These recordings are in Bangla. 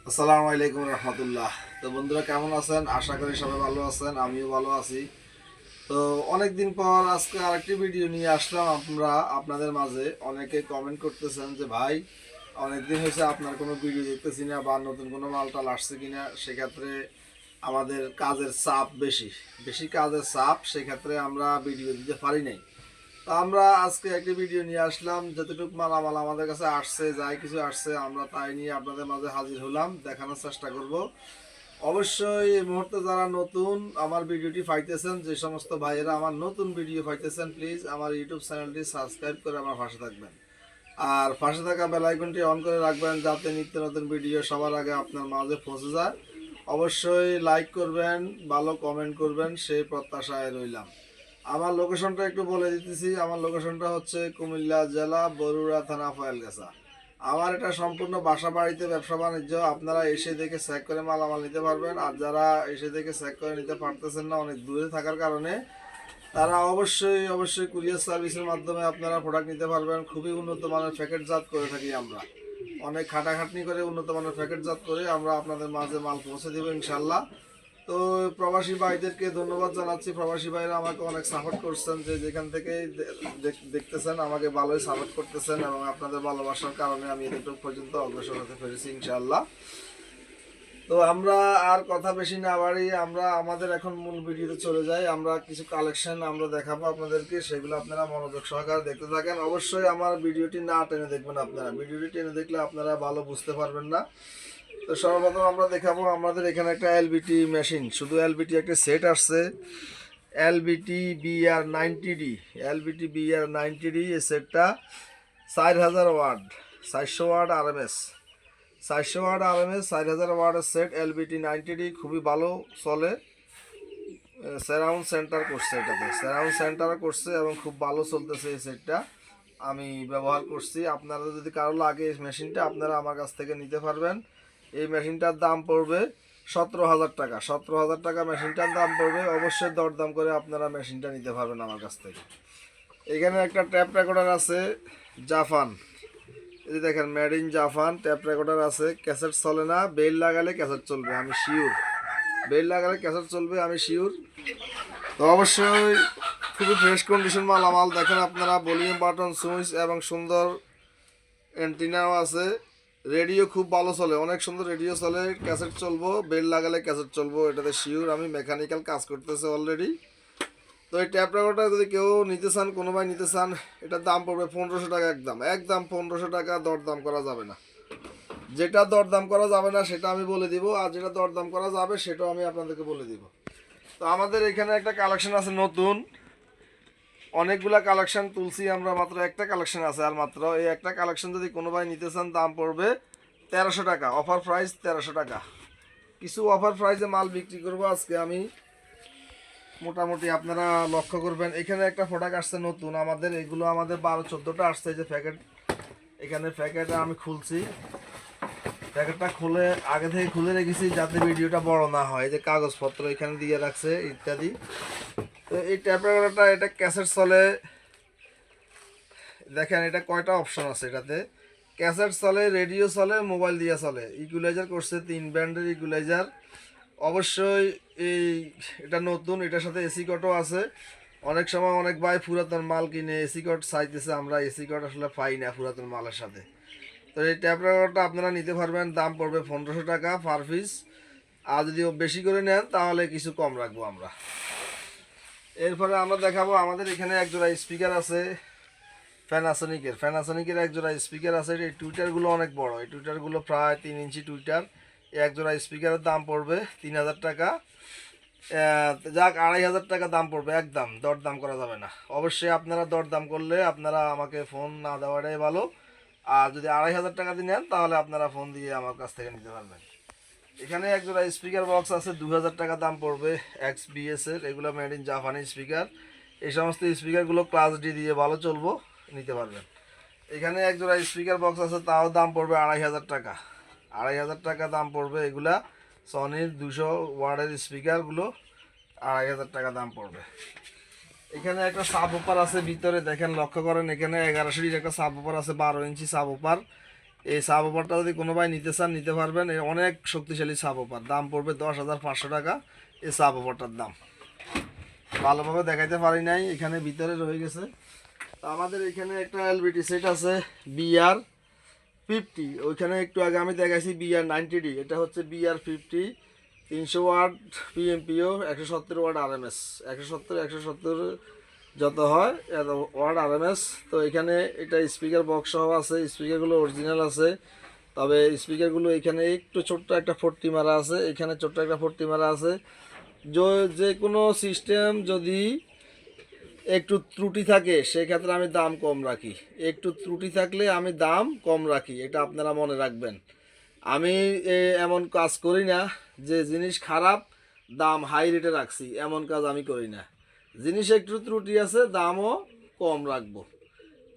আসসালামু আলাইকুম রহমতুল্লাহ। তো বন্ধুরা কেমন আছেন? আশা করি সবাই ভালো আছেন, আমিও ভালো আছি। তো অনেকদিন পর আজকে আরেকটি ভিডিও নিয়ে আসলাম। আপনাদের মাঝে অনেকে কমেন্ট করতেছেন যে ভাই, অনেকদিন হয়েছে আপনার কোনো ভিডিও দেখতেছি না বা নতুন কোনো মালটাল আসছে কিনা। সেক্ষেত্রে আমাদের কাজের চাপ বেশি বেশি কাজের চাপ, সেক্ষেত্রে আমরা ভিডিও দিতে পারি নাই। তো আমরা আজকে একটি ভিডিও নিয়ে আসলাম, যতটুকু মালামাল আমাদের কাছে আসছে, যাই কিছু আসছে আমরা তাই নিয়ে আপনাদের মাঝে হাজির হলাম, দেখানোর চেষ্টা করব। অবশ্যই এই মুহূর্তে যারা নতুন আমার ভিডিওটি পাইতেছেন, যে সমস্ত ভাইয়েরা আমার নতুন ভিডিও পাইতেছেন, প্লিজ আমার ইউটিউব চ্যানেলটি সাবস্ক্রাইব করে আমার পাশে থাকবেন। আর পাশে থাকা বেল আইকনটি অন করে রাখবেন, যাতে নিত্য নতুন ভিডিও সবার আগে আপনার মাঝে পৌঁছে যায়। অবশ্যই লাইক করবেন, ভালো কমেন্ট করবেন, সেই প্রত্যাশায় রইলাম। আমার লোকেশনটা একটু বলে দিতেছি। আমার লোকেশনটা হচ্ছে কুমিল্লা জেলা, বরুড়া থানা, ফয়েলগাছা। আমার এটা সম্পূর্ণ বাসা বাড়িতে ব্যবসা বাণিজ্য। আপনারা এসে দেখে চেক করে মালামাল নিতে পারবেন। আর যারা এসে দেখে চেক করে নিতে পারতেছেন না, অনেক দূরে থাকার কারণে, তারা অবশ্যই অবশ্যই কুরিয়ার সার্ভিসের মাধ্যমে আপনারা প্রোডাক্ট নিতে পারবেন। খুবই উন্নত মানের প্যাকেটজাত করে থাকি আমরা। অনেক খাটাখাটনি করে উন্নত মানের প্যাকেটজাত করে আমরা আপনাদের মাঝে মাল পৌঁছে দেবো ইনশাল্লাহ। তো প্রবাসী ভাইদেরকে ধন্যবাদ জানাচ্ছি। প্রবাসী ভাইরা আমাকে অনেক সাপোর্ট করছেন, যে যেখান থেকে দেখতেছেন আমাকে ভালোই সাপোর্ট করতেছেন, এবং আপনাদের ভালোবাসার কারণে আমি এতটুকু পর্যন্ত অগ্রসর হতে পেরেছি ইনশাআল্লাহ। তো আমরা আর কথা বেশি না বাড়িয়ে আমরা আমাদের এখন মূল ভিডিওতে চলে যাই। আমরা কিছু কালেকশন আমরা দেখাবো আপনাদেরকে, সেগুলো আপনারা মনোযোগ সহকারে দেখতে থাকেন। অবশ্যই আমার ভিডিওটি না টেনে দেখবেন। আপনারা ভিডিওটি টেনে দেখলে আপনারা ভালো বুঝতে পারবেন না। তো সর্বপ্রথম আমরা দেখাবো, আমাদের এখানে একটা এলবিটি মেশিন, শুধু এলবিটি একটা সেট আসছে, এলবিটি BR90D। এলবিটি BR90D এই সেটটা 4000 watt, 400 watt RMS, 400 watt RMS, 4000 ওয়াটের সেট LBT90D। খুবই ভালো চলে। সারাউন্ড সেন্টার করছে, এটাতে সারাউন্ড সেন্টার করছে এবং খুব ভালো চলতেছে এই সেটটা। আমি ব্যবহার করছি। আপনারা যদি কারো লাগে এই মেশিনটা, আপনারা আমার কাছ থেকে নিতে পারবেন। এই মেশিনটার দাম পড়বে 17,000 টাকা। 17,000 টাকা মেশিনটার দাম পড়বে। অবশ্যই দরদাম করে আপনারা মেশিনটা নিতে পারবেন আমার কাছ থেকে। এখানে একটা ট্যাপ রেকর্ডার আছে, জাপান। এই যে দেখেন, made in Japan tap recorder আছে। ক্যাসেট চলে না, বেল লাগালে ক্যাসেট চলবে, আমি শিওর। বেল লাগালে ক্যাসেট চলবে, আমি শিওর। তো অবশ্যই খুবই ফ্রেশ কন্ডিশন মালামাল। দেখেন আপনারা, ভলিউম বাটন, সুইচ এবং সুন্দর অ্যান্টিনাও আছে। রেডিও খুব ভালো চলে, অনেক সুন্দর রেডিও চলে। ক্যাসেট চলবো, বেল লাগালে ক্যাসেট চলবো, এটাতে শিওর। আমি মেকানিক্যাল কাজ করতেছে অলরেডি। তো এই ট্যাপ রেকর্ডার যদি কেউ নিতে চান, কোনো ভাই নিতে চান, এটার দাম পড়বে 1500 টাকা। একদম একদম 1500 টাকা, দরদাম করা যাবে না। যেটা দরদাম করা যাবে না সেটা আমি বলে দিব, আর যেটা দরদাম করা যাবে সেটাও আমি আপনাদেরকে বলে দিব। তো আমাদের এখানে একটা কালেকশন আছে নতুন, অনেকগুলা কালেকশন তুলছি আমরা, মাত্র একটা কালেকশন আছে। আর মাত্র এই একটা কালেকশন যদি কোনো ভাই নিতে চান, দাম পড়বে 1300 টাকা। অফার প্রাইস 1300 টাকা। কিছু অফার প্রাইসে মাল বিক্রি করবো আজকে আমি। মোটামুটি আপনারা লক্ষ্য করবেন, এখানে একটা প্রোডাক্ট আসছে নতুন আমাদের। এগুলো আমাদের 12-14টা আসছে, যে প্যাকেট। এখানে প্যাকেটটা আমি খুলছি, প্যাকেটটা খুলে আগে থেকে খুলে রেখেছি, যাতে ভিডিওটা বড় না হয়। যে কাগজপত্র এখানে দিয়ে রাখছে ইত্যাদি। তো এই ট্যাপ রেকর্ডারটা, এটা ক্যাসেট চলে। দেখেন এটা কয়টা অপশন আছে এটাতে। ক্যাসেট চলে, রেডিও চলে, মোবাইল দিয়ে চলে। ইকুলাইজার করছে 3 ব্যান্ডের ইকুলাইজার। অবশ্যই এই এটা নতুন, এটার সাথে এসি কটও আছে। অনেক সময় অনেক ভাই পুরাতন মাল কিনে এসি কট চাইতেছে, আমরা এসি কট আসলে পাই না পুরাতন মালের সাথে। তো এই ট্যাপ রেকর্ডারটা আপনারা নিতে পারবেন, দাম পড়বে 1500 টাকা পার পিস। আর যদি বেশি করে নেন তাহলে কিছু কম রাখবো আমরা। এরপরে আমরা দেখাবো, আমাদের এখানে একজোড়া স্পিকার আছে ফ্যানাসনিকের একজোড়া স্পিকার আছে। এই টুইটারগুলো অনেক বড়, এই টুইটারগুলো প্রায় 3 ইঞ্চি টুইটার। একজোড়া স্পিকারের দাম পড়বে 3000 টাকা। যাক, 2500 টাকা দাম পড়বে, একদম দরদাম করা যাবে না। অবশ্যই আপনারা দরদাম করলে আপনারা আমাকে ফোন না দেওয়াটাই ভালো। আর যদি 2500 টাকা দিয়ে নেন, তাহলে আপনারা ফোন দিয়ে আমার কাছ থেকে নিতে পারবেন। এখানে একজোড়া স্পিকার বক্স আছে, 2000 টাকা দাম পড়বে, XBS এর। এগুলো মেড ইন জাপানি স্পিকার। এই সমস্ত স্পিকারগুলো ক্লাস ডি দিয়ে ভালো চলবো, নিতে পারবেন। এখানে একজোড়া স্পিকার বক্স আছে, তাও দাম পড়বে 2500 টাকা। 2500 টাকা দাম পড়বে। এগুলা সনির 200 ওয়াটের স্পিকারগুলো 2500 টাকা দাম পড়বে। এখানে একটা সাব ওপার আছে ভিতরে, দেখেন লক্ষ্য করেন, এখানে 1100 একটা সাব ওপার আছে, 12 ইঞ্চি সাব ওপার। এই সাব অফারটা যদি কোনো ভাই নিতে চান নিতে পারবেন। এই অনেক শক্তিশালী সাব অফার, দাম পড়বে 10,500 টাকা এই সাব অফারটার দাম। ভালোভাবে দেখাইতে পারি নাই, এখানে ভিতরে রয়ে গেছে। তো আমাদের এখানে একটা এলবিটি সেট আছে BR50, ওইখানে একটু আগে আমি দেখাইছি BR90D, এটা হচ্ছে BR50 300 watt PMPO 170 watt RMS, 170 যত হয় এত ওয়াট RMS। তো এখানে এটা স্পিকার বক্স সহ আছে, স্পিকারগুলো অরিজিনাল আছে, তবে স্পিকারগুলো এখানে একটু ছোট্ট একটা ফোর্টি মারা আছে, এখানে ছোট্ট একটা ফোর্টি মারা আছে। যে কোনো সিস্টেম যদি একটু ত্রুটি থাকে সেক্ষেত্রে আমি দাম কম রাখি, একটু ত্রুটি থাকলে আমি দাম কম রাখি, এটা আপনারা মনে রাখবেন। আমি এমন কাজ করি না যে জিনিস খারাপ দাম হাই রেটে রাখছি, এমন কাজ আমি করি না। জিনিস একটু ত্রুটি আছে দামও কম রাখবো।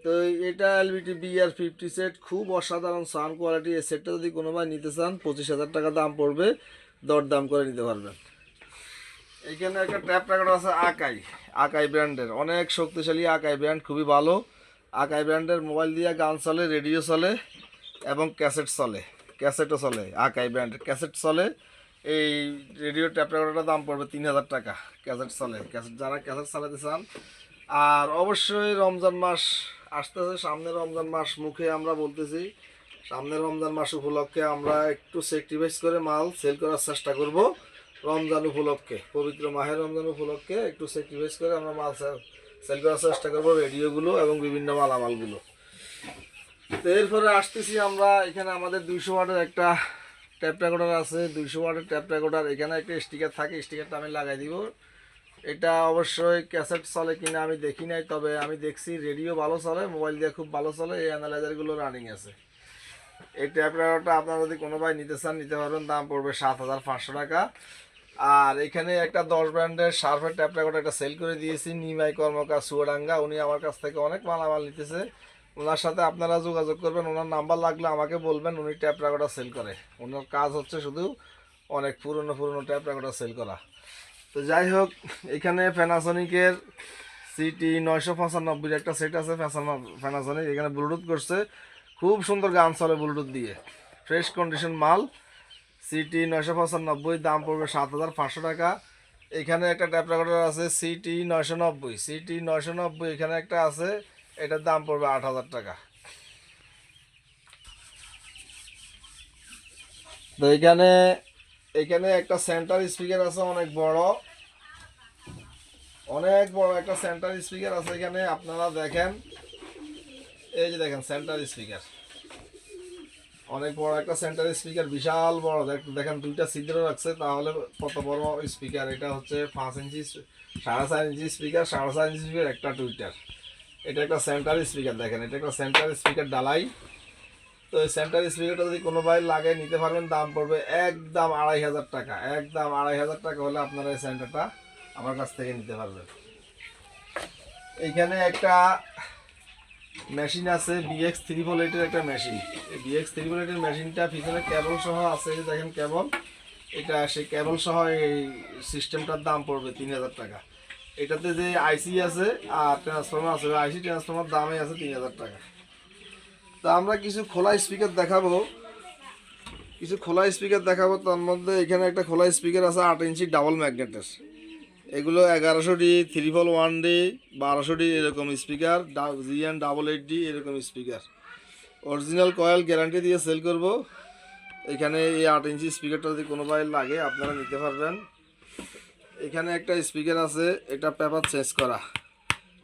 তো এটা এলবিটি BR50 সেট, খুব অসাধারণ সাউন্ড কোয়ালিটি। এই সেটটা যদি কোনো ভাই নিতে চান 25,000 টাকা দাম পড়বে, দরদাম করে নিতে পারবেন। এইখানে একটা ট্যাপ রেকর্ডার আছে আকাই ব্র্যান্ডের, অনেক শক্তিশালী আকাই ব্র্যান্ড, খুবই ভালো। আকাই ব্র্যান্ডের মোবাইল দিয়ে গান চলে, রেডিও চলে এবং ক্যাসেটও চলে। আকাই ব্র্যান্ডের ক্যাসেট চলে। এই রেডিও ট্যাপ রেকর্ডারটার দাম পড়বে 3,000 টাকা। ক্যাসেট চলে, যারা ক্যাসেট চালাতে চান। আর অবশ্যই রমজান মাস আসতেছে, সামনে রমজান মাস মুখে আমরা বলতেছি, সামনে রমজান মাস উপলক্ষে আমরা একটু স্যাক্রিফাইস করে মাল সেল করার চেষ্টা করব। রমজান উপলক্ষে, পবিত্র মাহের রমজান উপলক্ষে একটু স্যাক্রিফাইস করে আমরা মাল সেল করার চেষ্টা করবো, রেডিওগুলো এবং বিভিন্ন মালামালগুলো। তো এরপরে আসতেছি আমরা, এখানে আমাদের 200 ওয়াটের একটা ট্যাপ রেকর্ডার আছে, 200 ওয়াটের ট্যাপ রেকর্ডার। এখানে একটা স্টিকার থাকে, স্টিকারটা আমি লাগাই দিব। এটা অবশ্যই ক্যাসেট চলে কিনা আমি দেখি নাই, তবে আমি দেখছি রেডিও ভালো চলে, মোবাইল দিয়ে খুব ভালো চলে, এই অ্যানালাইজারগুলো রানিং আছে। এই ট্যাপ রেকর্ডারটা আপনারা যদি কোনো ভাই নিতে চান নিতে পারবেন, দাম পড়বে 7,500 টাকা। আর এখানে একটা 10 ব্র্যান্ডের শার্পের ট্যাপ রেকর্ডার একটা সেল করে দিয়েছি নিমাই কর্মকার চুয়াডাঙ্গা, উনি আমার কাছ থেকে অনেক মালামাল নিতেছে। ওনার সাথে আপনারা যোগাযোগ করবেন, ওনার নাম্বার লাগলে আমাকে বলবেন, উনি ট্যাপ রেকর্ডার সেল করে। ওনার কাজ হচ্ছে শুধু অনেক পুরনো ট্যাপ রেকর্ডার সেল করা। তো যাই হোক, এখানে প্যানাসনিকের CT995 একটা সেট আছে, প্যানাসনিক, এখানে ব্লুটুথ করছে, খুব সুন্দর গান চলে ব্লুটুথ দিয়ে, ফ্রেশ কন্ডিশন মাল। CT995, দাম পড়বে 7,500 টাকা। এখানে একটা ট্যাপ রেকর্ডার আছে CT990, এখানে একটা আছে, এটার দাম পড়বে 8,000 টাকা। তো এখানে একটা সেন্টার স্পিকার আছে, অনেক বড় একটা সেন্টার স্পিকার আছে এখানে। আপনারা দেখেন, এই যে দেখেন সেন্টার স্পিকার, অনেক বড় একটা সেন্টার স্পিকার, বিশাল বড়। দেখেন দুইটা ছিদ্র রাখছে, তাহলে কত বড় স্পিকার। এটা হচ্ছে 5 ইঞ্চি 4.5 ইঞ্চি স্পিকার, 4.5 ইঞ্চি স্পিকার, একটা টুইটার। এটা একটা সেন্টার স্পিকার, দেখেন এটা একটা সেন্টার স্পিকার ডালাই। তো এই সেন্টার স্পিকারটা যদি কোনো ভাই লাগে নিতে পারবেন, দাম পড়বে একদম 2,500 টাকা। একদম 2,500 টাকা হলে আপনারা এই সেন্টারটা আমার কাছ থেকে নিতে পারবেন। এইখানে একটা মেশিন আছে BX348 একটা মেশিন। এই BX348 মেশিনটা পিছনে কেবল সহ আছে, এই দেখেন কেবল, এটা সেই কেবল সহ এই সিস্টেমটার দাম পড়বে 3,000 টাকা। এটাতে যে আইসি আছে আর ট্রান্সফর্মার আছে, আইসি ট্রান্সফর্মার দামে আছে 3,000 টাকা। তো আমরা কিছু খোলা স্পিকার দেখাবো, তার মধ্যে এখানে একটা খোলা স্পিকার আছে 8 ইঞ্চি ডাবল ম্যাগনেটের। এগুলো 1100D, 3V1D, 1200D এরকম স্পিকার, GN88D এরকম স্পিকার। অরিজিনাল কয়েল গ্যারান্টি দিয়ে সেল করব। এখানে এই 8 ইঞ্চি স্পিকারটা যদি কোনো ভাই লাগে আপনারা নিতে পারবেন। এখানে একটা স্পিকার আছে, এটা পেপার চেঞ্জ করা।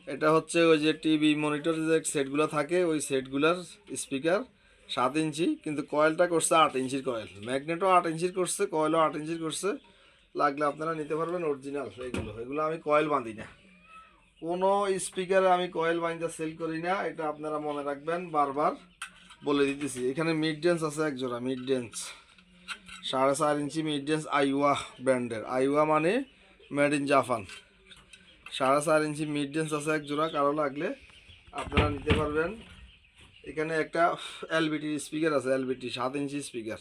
এটা হচ্ছে ওই যে টিভি মনিটর যে সেটগুলো থাকে, ওই সেটগুলোর স্পিকার, 7 ইঞ্চি, কিন্তু কয়েলটা করছে 8 ইঞ্চির কয়েল। ম্যাগনেটও 8 ইঞ্চির করছে, কয়েলও 8 ইঞ্চির করছে। লাগলে আপনারা নিতে পারবেন অরিজিনাল। এগুলো আমি কয়েল বাঁধি না, কোনো স্পিকারে আমি কয়েল বাঁধতে সেল করি না, এটা আপনারা মনে রাখবেন, বারবার বলে দিতেছি। এখানে মিড রেঞ্জ আছে এক জোড়া, মিড রেঞ্জ 4.5 ইঞ্চি মিড রেঞ্জ, আইওয়া ব্র্যান্ডের, আইওয়া মানে made in Japan. 4.5 inch mid range আছে এক জোড়া, কারো লাগলে আপনারা নিতে পারবেন। এখানে একটা এলবিটি স্পিকার আছে, এলবিটি 7 ইঞ্চি স্পিকার,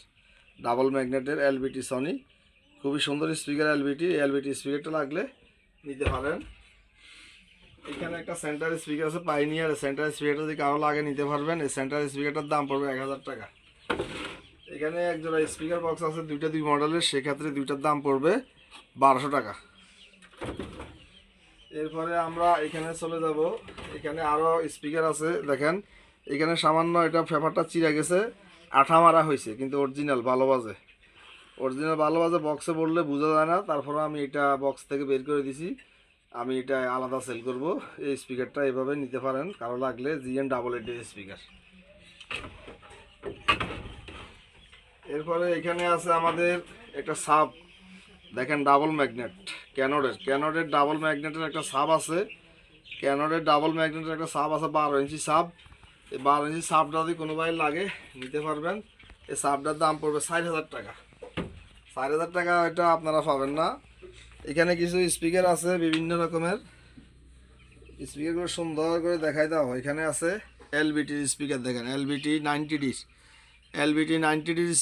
ডাবল ম্যাগনেটের এলবিটি সনি, খুবই সুন্দর স্পিকার এলবিটি স্পিকারটা লাগলে নিতে পারেন। এখানে একটা সেন্টার স্পিকার আছে পাইনিয়ার, সেন্টার স্পিকারটা যদি কারো লাগে নিতে পারবেন। এই সেন্টার স্পিকারটার দাম পড়বে 1000 টাকা। এখানে এক জোড়া স্পিকার বক্স আছে দুইটা দুই মডেলের, সেক্ষেত্রে দুইটার দাম পড়বে 1200 টাকা। এরপরে আমরা এখানে চলে যাব, এখানে আরও স্পিকার আছে দেখেন। এখানে সামান্য এটা পেপারটা চিরা গেছে, আঠা মারা হয়েছে, কিন্তু অরিজিনাল ভালো বাজে। অরিজিনাল ভালো বাজে, বক্সে বললে বোঝা যায় না। তারপরে আমি এটা বক্স থেকে বের করে দিছি, আমি এটা আলাদা সেল করব। এই স্পিকারটা এভাবে নিতে পারেন কারো লাগলে, GN88 স্পিকার। এরপরে এখানে আছে আমাদের একটা সাব দেখেন, ডাবল ম্যাগনেট ক্যানোডের ডাবল ম্যাগনেটের একটা সাব আছে। ক্যানোডের ডাবল ম্যাগনেটের একটা সাব আছে 12 ইঞ্চি সাব। এই 12 ইঞ্চি সাবটা যদি কোনো ভাই লাগে নিতে পারবেন। এই সাবটার দাম পড়বে 4000 টাকা। 4000 টাকা এটা আপনারা পাবেন না। এখানে কিছু স্পিকার আছে বিভিন্ন রকমের, স্পিকারগুলো সুন্দর করে দেখাই দাও। এখানে আছে LBTর স্পিকার দেখেন, LBT 90D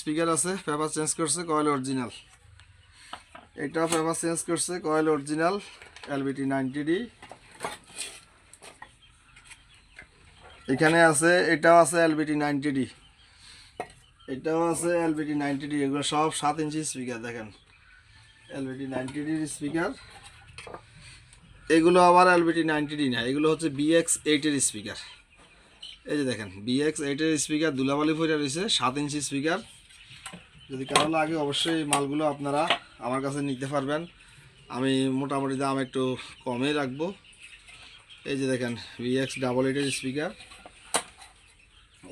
স্পিকার আছে। পেপার চেঞ্জ করছে, কয়েল অরিজিনাল। এটা পেপার চেঞ্জ করছে, কয়েল অরিজিনাল, LBT 90D। এখানে আছে, এটাও আছে LBT 90D, এটাও আছে LBT 90D। এগুলো সব 7 ইঞ্চি স্পিকার দেখেন, LBT 90D স্পিকার। এগুলো আবার LBT 90D না, এগুলো হচ্ছে BX8 এর স্পিকার। এই যে দেখেন BX8 এর স্পিকার, দুলাবালি ফইরা রয়েছে, 7 ইঞ্চি স্পিকার। যদি কারো লাগে অবশ্যই এই মালগুলো আপনারা আমার কাছে নিতে পারবেন। আমি মোটামুটি দাম একটু কমে রাখবো। এই যে দেখেন BX88 এর স্পিকার।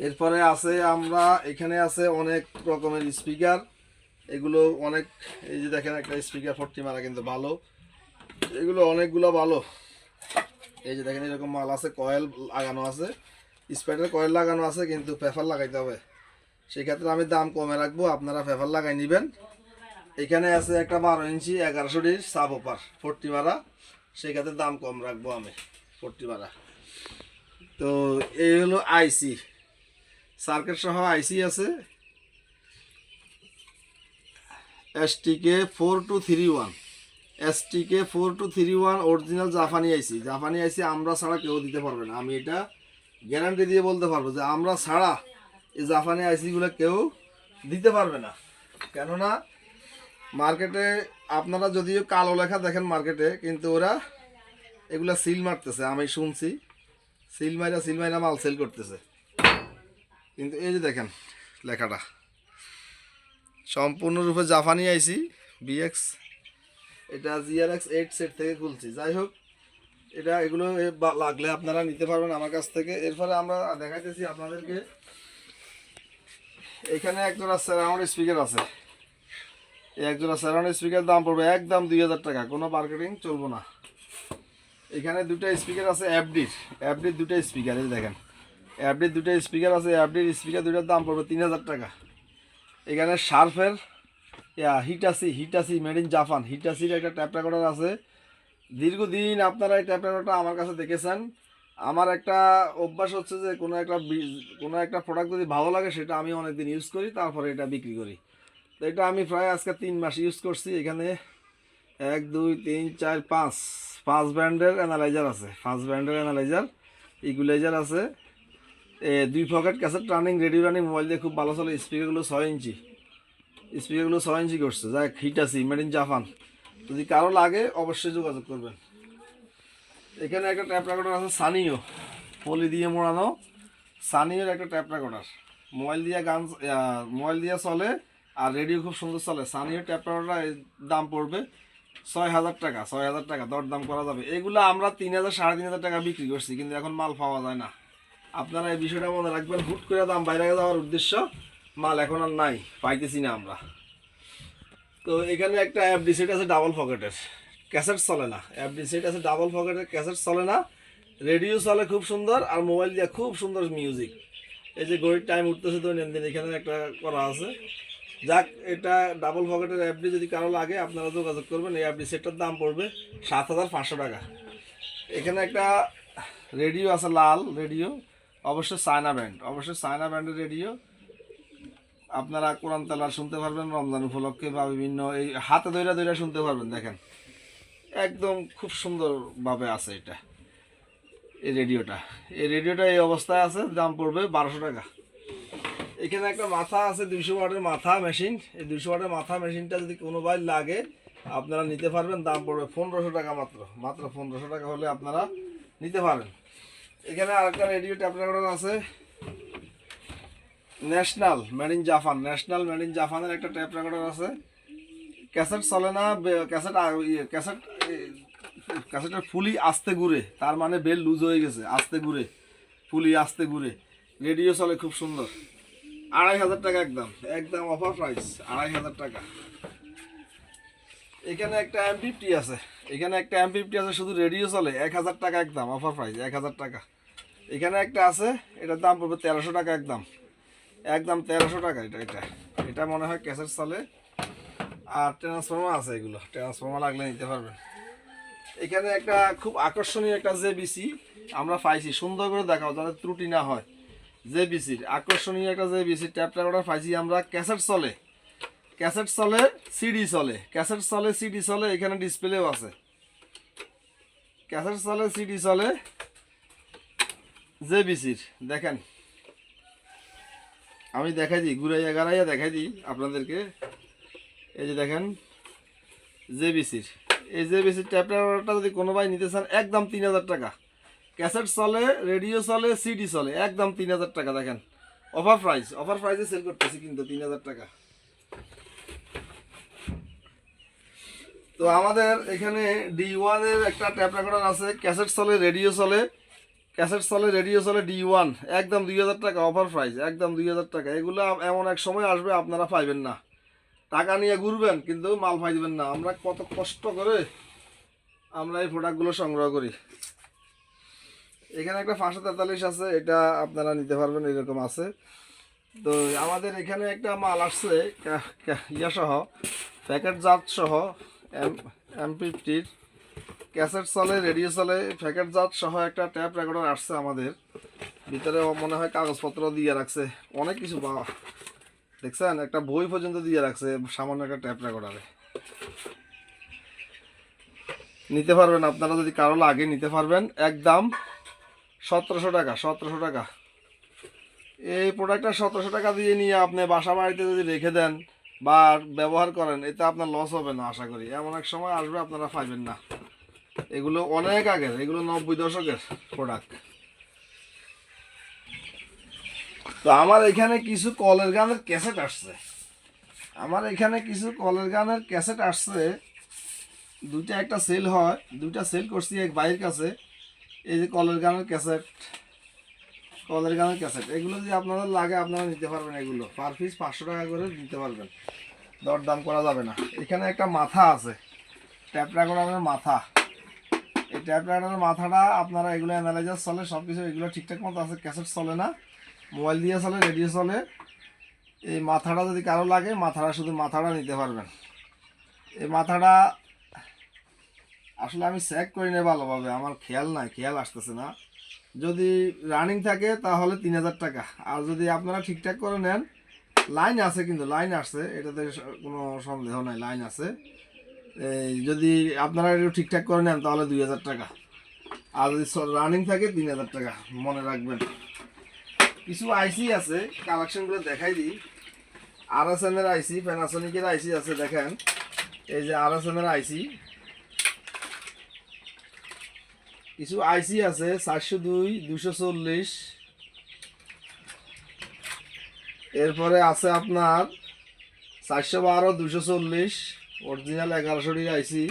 এরপরে আছে আমরা এখানে আছে অনেক রকমের স্পিকার, এগুলো অনেক। এই যে দেখেন একটা স্পিকার 40 মারা, কিন্তু ভালো, এগুলো অনেকগুলো ভালো। এই যে দেখেন এরকম মাল আছে, কয়েল লাগানো আছে, স্পাইডার কয়েল লাগানো আছে, কিন্তু পেপার লাগাইতে হবে। সেক্ষেত্রে আমি দাম কমে রাখবো, আপনারা পেপার লাগাই নেবেন। এখানে আছে একটা 12 ইঞ্চি 1100 সাব ওপার 40 মারা, সেক্ষেত্রে দাম কম রাখবো আমি 40 মারা। তো এই হলো আইসি, সার্কিট সহ আইসি আছে। STK4231 অরিজিনাল জাপানি আইসি। জাপানি আইসি আমরা ছাড়া কেউ দিতে পারবে না, আমি এটা গ্যারান্টি দিয়ে বলতে পারবো যে আমরা ছাড়া এই জাপানি আইসিগুলো কেউ দিতে পারবে না। কেননা মার্কেটে আপনারা যদিও কালো লেখা দেখেন মার্কেটে, কিন্তু ওরা এগুলা সিল মারতেছে, আমি শুনছি সিল মাইরা মাল সেল করতেছে। কিন্তু এই যে দেখেন লেখাটা সম্পূর্ণরূপে জাপানি আইসি BX, এটা GRX8 সেট থেকে খুলছি। যাই হোক, এটা এগুলো লাগলে আপনারা নিতে পারবেন আমার কাছ থেকে। এরপরে আমরা দেখাইতেছি আপনাদেরকে, এখানে একজোড়া সারাউন্ড স্পিকার আছে। এই একজোড়া সারাউন্ড স্পিকার দাম পড়বে একদম 2000 টাকা, কোনো মার্কেটিং চলবো না। এখানে দুটো স্পিকার আছে FDর দুটো স্পিকার, এই দেখেন FDর দুটো স্পিকার আছে। FDর স্পিকার দুটার দাম পড়বে 3000 টাকা। এখানে শার্পের হিটাসি মেড ইন জাপান, হিটাসির একটা ট্যাপ রেকর্ডার আছে। দীর্ঘদিন আপনারা এই ট্যাপ রেকর্ডারটা আমার কাছে দেখেছেন। আমার একটা অভ্যাস হচ্ছে যে কোনো একটা প্রোডাক্ট যদি ভালো লাগে সেটা আমি অনেকদিন ইউজ করি, তারপরে এটা বিক্রি করি। তো এটা আমি প্রায় আজকে 3 মাস ইউজ করছি। এখানে 1 2 3 4 5 ব্র্যান্ডের অ্যানালাইজার আছে, 5 ব্র্যান্ডের ইকুয়ালাইজার আছে। 2 pocket cassette running, radio running, mobile দিয়ে খুব ভালো চলে। স্পিকারগুলো 6 ইঞ্চি করছে। যাক, হিটাসি মেড ইন জাপান, যদি কারো লাগে অবশ্যই যোগাযোগ করবেন। এখানে একটা ট্যাপ রেকর্ডার আছে সানিও, পলি দিয়ে মোড়ানো সানিওর একটা ট্যাপ রেকর্ডার, মোবাইল দিয়ে চলে আর রেডিও খুব সুন্দর চলে। সানিও ট্যাপ রেকর্ডার দাম পড়বে 6000 টাকা। 6000 টাকা দরদাম করা যাবে। এগুলো আমরা 3000 3500 টাকা বিক্রি করছি, কিন্তু এখন মাল পাওয়া যায় না। আপনারা এই বিষয়টা মনে রাখবেন, হুট করে দাম বাইরে যাওয়ার উদ্দেশ্য, মাল এখন আর নাই, পাইতেছি না আমরা। তো এখানে একটা FD সেট আছে ডাবল পকেটের, ক্যাসেট চলে না। FD সেট আছে ডাবল পকেটের, ক্যাসেট চলে না, রেডিও চলে খুব সুন্দর, আর মোবাইল দিয়ে খুব সুন্দর মিউজিক। এই যে ঘড়ির টাইম উঠতেছে দৈনন্দিন, এখানে একটা করা আছে। যাক, এটা ডাবল পকেটের FD যদি কারো লাগে আপনারা যোগাযোগ করবেন। এই FD সেটটার দাম পড়বে 7500 টাকা। এখানে একটা রেডিও আছে, লাল রেডিও, অবশ্যই চায়না ব্র্যান্ডের রেডিও। আপনারা কোরআন তেলাওয়াত শুনতে পারবেন রমজান উপলক্ষে, বা বিভিন্ন এই হাতে ধইরা শুনতে পারবেন। দেখেন একদম খুব সুন্দরভাবে আছে এটা। এই রেডিওটা এই অবস্থায় আছে, দাম পড়বে 1200 টাকা। এখানে একটা মাথা আছে 200 ওয়াটের মাথা মেশিন। এই 200 ওয়াটের মাথা মেশিনটা যদি কোনো ভাই লাগে আপনারা নিতে পারবেন, দাম পড়বে 1500 টাকা মাত্র। 1500 টাকা হলে আপনারা নিতে পারেন। এখানে আরেকটা রেডিও ট্যাপ রেকর্ডার আছে, ন্যাশনাল মেড ইন জাপানের একটা ট্যাপ রেকর্ডার আছে। ক্যাসেট চলে না, ক্যাসেটের ফুলি আস্তে ঘুরে, তার মানে বেল লুজ হয়ে গেছে, আস্তে ঘুরে, ফুলি আস্তে ঘুরে। রেডিও চলে খুব সুন্দর। 2500 টাকা একদম অফার প্রাইস, 2500 টাকা। এখানে একটা M50 আছে, শুধু রেডিও চলে, 1000 টাকা একদম অফার প্রাইস, 1000 টাকা। এখানে একটা আছে, এটার দাম পড়বে 1300 টাকা একদম 1300 টাকা। এটা মনে হয় ক্যাসেট চলে। আর ট্রান্সফর্মার আছে, এগুলো ট্রান্সফর্মার লাগলে নিতে পারবেন। এখানে একটা খুব আকর্ষণীয় একটা জেবিসি আমরা পাইছি, সুন্দর করে দেখাও যাতে ত্রুটি না হয়। জেবিসির আকর্ষণীয় একটা জেবিসি ট্যাপ রেকর্ডার পাইছি আমরা। ক্যাসেট চলে, সিডি চলে, এখানে ডিসপ্লেও আছে। ক্যাসেট চলে, সিডি চলে, জেবিসির। দেখেন আমি দেখাই দিই, ঘুরাইয়া গাড়াইয়া দেখাই দিই আপনাদেরকে। এই যে দেখেন জেবিসির, এই জেবিসির ট্যাপ রেকর্ডারটা যদি কোনো ভাই নিতে চান একদম 3000 টাকা। ক্যাসেট চলে, রেডিও চলে, সিডি চলে, একদম 3000 টাকা। দেখেন অফার প্রাইসে সেল করতেছি কিন্তু 3000 টাকা। তো আমাদের এখানে D1 এর একটা ট্যাপ রেকর্ডার আছে, ক্যাসেট চলে, রেডিও চলে, D1 একদম 2000 টাকা অফার প্রাইস, একদম 2000 টাকা। এগুলো এমন এক সময় আসবে আপনারা পাইবেন না, টাকা নিয়ে ঘুরবেন কিন্তু মাল পাইবেন না। আমরা কত কষ্ট করে আমরা এই প্রোডাক্টগুলো সংগ্রহ করি। এখানে একটা 543 আছে, এটা আপনারা নিতে পারবেন, এরকম আছে। তো আমাদের এখানে একটা মাল আসছে ইয়া সহ, প্যাকেট জাত সহ, M50 ক্যাসেট চলে, রেডিও চলে, প্যাকেট জাত সহ একটা ট্যাপ রেকর্ডার আসছে আমাদের। ভিতরে মনে হয় কাগজপত্র দিয়ে রাখছে, অনেক কিছু পাওয়া, দেখছেন একটা বই পর্যন্ত দিয়ে রাখছে সামান্য একটা ট্যাপ রেকর্ডারে। নিতে পারবেন আপনারা, যদি কারো লাগে নিতে পারবেন, একদম 1700 টাকা। এই প্রোডাক্টটা 1700 টাকা দিয়ে নিয়ে আপনি বাসা বাড়িতে যদি রেখে দেন বা ব্যবহার করেন, এতে আপনার লস হবে না আশা করি। এমন এক সময় আসবে আপনারা পাইবেন না। এগুলো অনেক আগের, এগুলো 90 দশকের প্রোডাক্ট। তো আমার এখানে কিছু কলের গানের ক্যাসেট আসছে, দুইটা একটা সেল হয়, দুইটা সেল করছি এক ভাইয়ের কাছে। এই যে কলের গানের ক্যাসেট, এগুলো যদি আপনাদের লাগে আপনারা নিতে পারবেন। এগুলো পার পিস 500 টাকা করে নিতে পারবেন, দরদাম করা যাবে না। এখানে একটা মাথা আছে, ট্যাপ রেকর্ডারের মাথা। এই ট্যাপ রেকর্ডারের মাথাটা আপনারা, এগুলো অ্যানালাইজার চলে, সব কিছু এগুলো ঠিকঠাক মতো আছে। ক্যাসেট চলে না, মোবাইল দিয়ে চলে, রেডিও চলে। এই মাথাটা যদি কারো লাগে, শুধু মাথাটা নিতে পারবেন। এই মাথাটা আসলে আমি চেক করি না ভালোভাবে, আমার খেয়াল আসতেছে না। যদি রানিং থাকে তাহলে 3000 টাকা। আর যদি আপনারা ঠিকঠাক করে নেন, লাইন আছে, কিন্তু লাইন আসছে, এটাতে কোনো সন্দেহ নাই, লাইন আছে। যদি আপনারা একটু ঠিকঠাক করে নেন তাহলে 2000 টাকা। আর যদি রানিং থাকে 3000 টাকা, মনে রাখবেন। কিছু আইসি আছে, কালেকশনগুলো দেখাই দিই। RSM এর আইসি, প্যানাসোনিকের আইসি আছে, দেখেন এই যে RSM এর আইসি। কিছু আইসি আছে 402, 240, এরপরে আছে আপনার 412, 240 অরিজিনাল 1100 আইসি।